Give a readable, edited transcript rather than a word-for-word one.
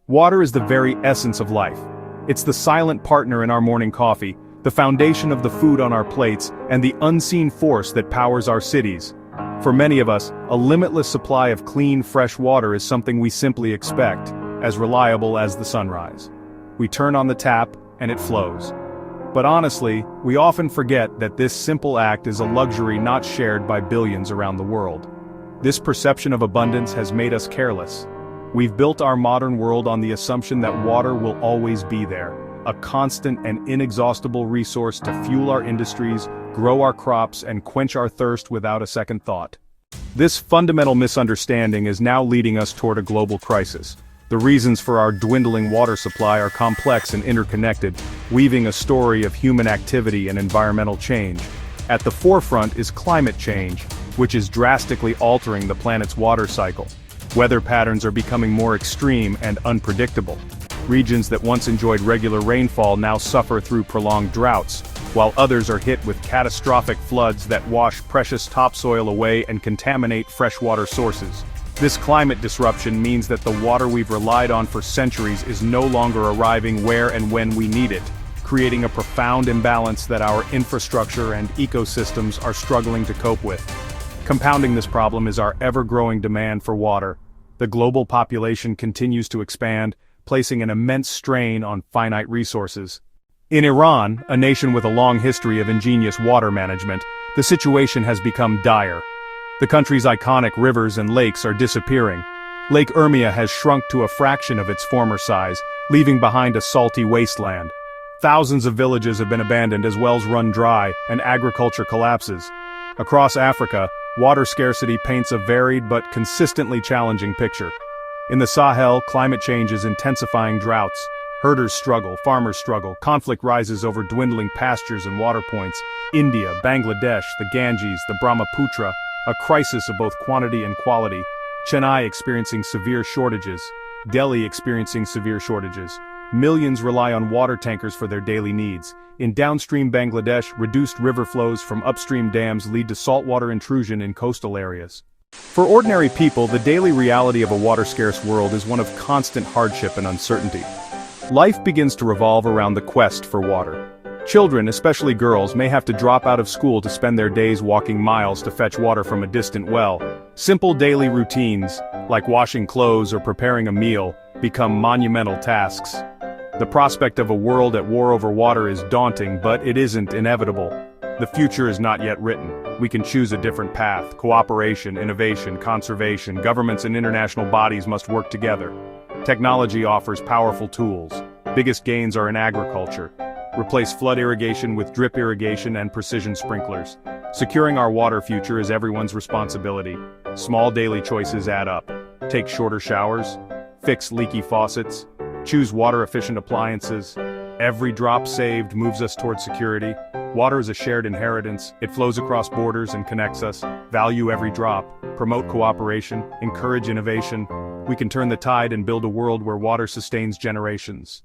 Water is the very essence of life. It's the silent partner in our morning coffee, the foundation of the food on our plates, and the unseen force that powers our cities. For many of us, a limitless supply of clean, fresh water is something we simply expect, as reliable as the sunrise. We turn on the tap, and it flows. But honestly, we often forget that this simple act is a luxury not shared by billions around the world. This perception of abundance has made us careless. We've built our modern world on the assumption that water will always be there, a constant and inexhaustible resource to fuel our industries, grow our crops, and quench our thirst without a second thought. This fundamental misunderstanding is now leading us toward a global crisis. The reasons for our dwindling water supply are complex and interconnected, weaving a story of human activity and environmental change. At the forefront is climate change, which is drastically altering the planet's water cycle. Weather patterns are becoming more extreme and unpredictable. Regions that once enjoyed regular rainfall now suffer through prolonged droughts, while others are hit with catastrophic floods that wash precious topsoil away and contaminate freshwater sources. This climate disruption means that the water we've relied on for centuries is no longer arriving where and when we need it, creating a profound imbalance that our infrastructure and ecosystems are struggling to cope with. Compounding this problem is our ever-growing demand for water. The global population continues to expand, placing an immense strain on finite resources. In Iran, a nation with a long history of ingenious water management, the situation has become dire. The country's iconic rivers and lakes are disappearing. Lake Urmia has shrunk to a fraction of its former size, leaving behind a salty wasteland. Thousands of villages have been abandoned as wells run dry and agriculture collapses. Across Africa, water scarcity paints a varied but consistently challenging picture. In the Sahel, climate change is intensifying droughts. Herders struggle, farmers struggle, conflict rises over dwindling pastures and water points. India, Bangladesh, the Ganges, the Brahmaputra, a crisis of both quantity and quality. Chennai experiencing severe shortages. Delhi experiencing severe shortages. Millions rely on water tankers for their daily needs. In downstream Bangladesh, reduced river flows from upstream dams lead to saltwater intrusion in coastal areas. For ordinary people, the daily reality of a water-scarce world is one of constant hardship and uncertainty. Life begins to revolve around the quest for water. Children, especially girls, may have to drop out of school to spend their days walking miles to fetch water from a distant well. Simple daily routines, like washing clothes or preparing a meal, become monumental tasks. The prospect of a world at war over water is daunting, but it isn't inevitable. The future is not yet written. We can choose a different path. Cooperation, innovation, conservation, governments and international bodies must work together. Technology offers powerful tools. Biggest gains are in agriculture. Replace flood irrigation with drip irrigation and precision sprinklers. Securing our water future is everyone's responsibility. Small daily choices add up. Take shorter showers. Fix leaky faucets. Choose water-efficient appliances. Every drop saved moves us toward security. Water is a shared inheritance. It flows across borders and connects us. Value every drop. Promote cooperation. Encourage innovation. We can turn the tide and build a world where water sustains generations.